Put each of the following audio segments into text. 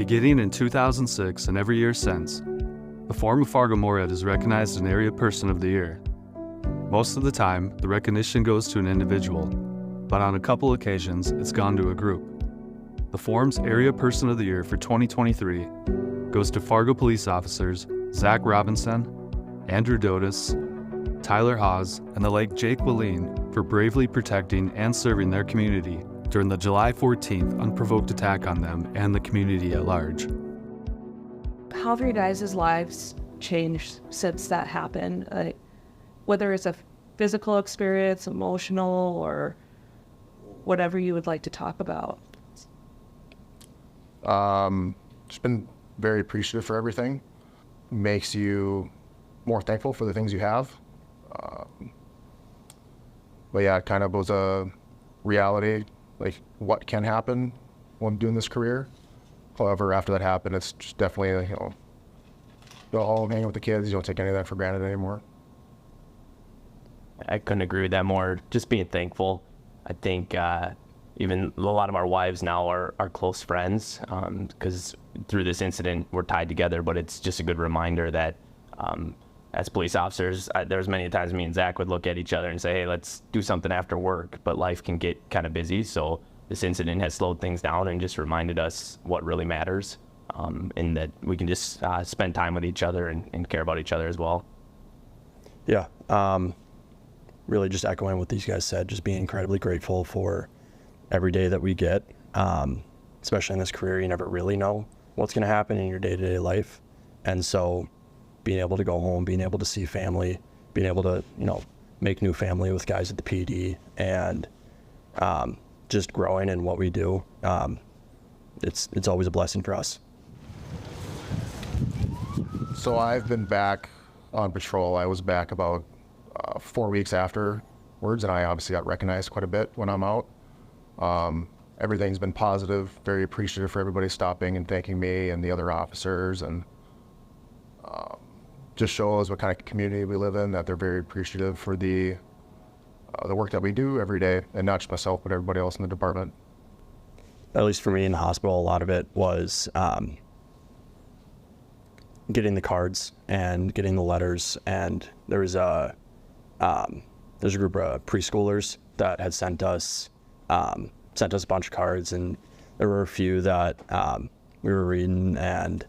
Beginning in 2006 and every year since, the Forum of Fargo-Moorhead has recognized an Area Person of the Year. Most of the time, the recognition goes to an individual, but on a couple occasions, it's gone to a group. The Forum's Area Person of the Year for 2023 goes to Fargo police officers Zach Robinson, Andrew Dotas, Tyler Hawes, and the late Jake Wallin for bravely protecting and serving their community during the July 14th unprovoked attack on them and the community at large. How have your guys' lives changed since that happened? Whether it's a physical experience, emotional, or whatever you would like to talk about. Just been very appreciative for everything. Makes you more thankful for the things you have. But yeah, it kind of was a reality, like what can happen when doing this career. However, after that happened, it's just definitely, go home, hang with the kids. You don't take any of that for granted anymore. I couldn't agree with that more. Just being thankful. I think even a lot of our wives now are close friends because through this incident we're tied together, but it's just a good reminder that as police officers, there's many times me and Zach would look at each other and say, hey, let's do something after work, but life can get kind of busy. So this incident has slowed things down and just reminded us what really matters, and that we can just spend time with each other and care about each other as well. Yeah, really just echoing what these guys said, just being incredibly grateful for every day that we get, especially in this career. You never really know what's going to happen in your day-to-day life. And so being able to go home, being able to see family, being able to, make new family with guys at the PD, and just growing in what we do, it's always a blessing for us. So I've been back on patrol. I was back about 4 weeks afterwards, and I obviously got recognized quite a bit when I'm out. Everything's been positive, very appreciative for everybody stopping and thanking me and the other officers, and just shows what kind of community we live in, that they're very appreciative for the work that we do every day, and not just myself, but everybody else in the department. At least for me in the hospital, a lot of it was getting the cards and getting the letters. And there's a group of preschoolers that had sent us a bunch of cards, and there were a few that we were reading, and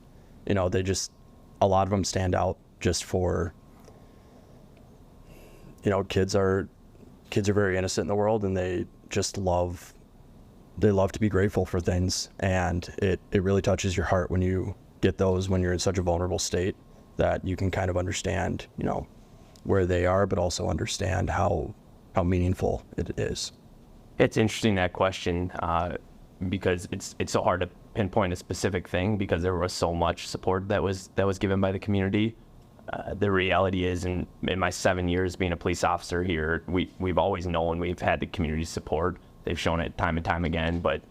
a lot of them stand out just for, kids are very innocent in the world, and they just love to be grateful for things. And it really touches your heart when you get those, when you're in such a vulnerable state, that you can kind of understand, where they are, but also understand how meaningful it is. It's interesting, that question, because it's so hard to pinpoint a specific thing, because there was so much support that was given by the community. The reality is, in my 7 years being a police officer here, we've always known we've had the community support. They've shown it time and time again, but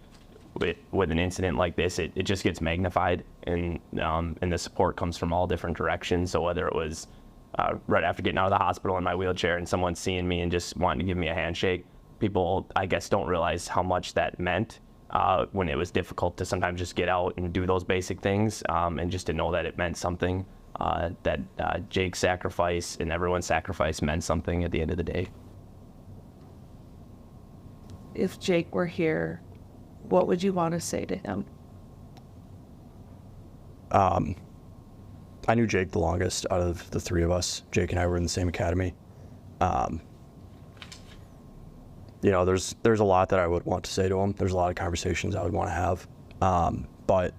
with an incident like this, it just gets magnified, and the support comes from all different directions. So whether it was right after getting out of the hospital in my wheelchair and someone seeing me and just wanting to give me a handshake, people, I guess, don't realize how much that meant when it was difficult to sometimes just get out and do those basic things, and just to know that it meant something, that Jake's sacrifice and everyone's sacrifice meant something at the end of the day. If Jake were here, what would you want to say to him? I knew Jake the longest out of the three of us. Jake and I were in the same academy. There's a lot that I would want to say to him. There's a lot of conversations I would want to have. But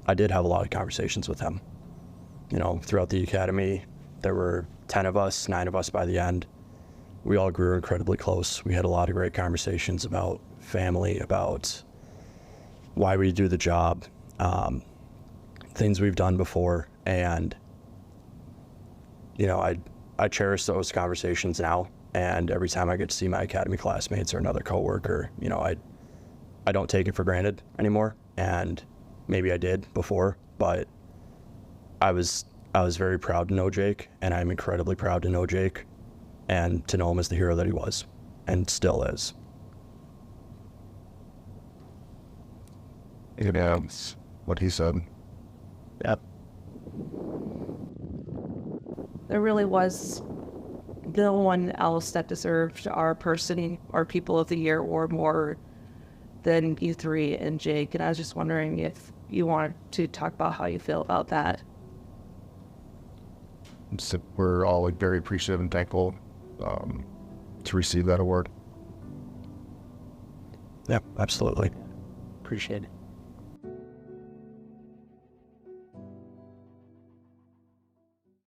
I did have a lot of conversations with him. Throughout the academy, there were 10 of us, 9 of us by the end. We all grew incredibly close. We had a lot of great conversations about family, about why we do the job, things we've done before. And, I cherish those conversations now. And every time I get to see my academy classmates or another coworker, I don't take it for granted anymore. And maybe I did before, but I was very proud to know Jake, and I'm incredibly proud to know Jake and to know him as the hero that he was and still is. what he said. Yep. There really was no one else that deserved our person or people of the year or more than you three and Jake. And I was just wondering if you wanted to talk about how you feel about that. So we're all very appreciative and thankful to receive that award. Yeah, absolutely. Appreciate it.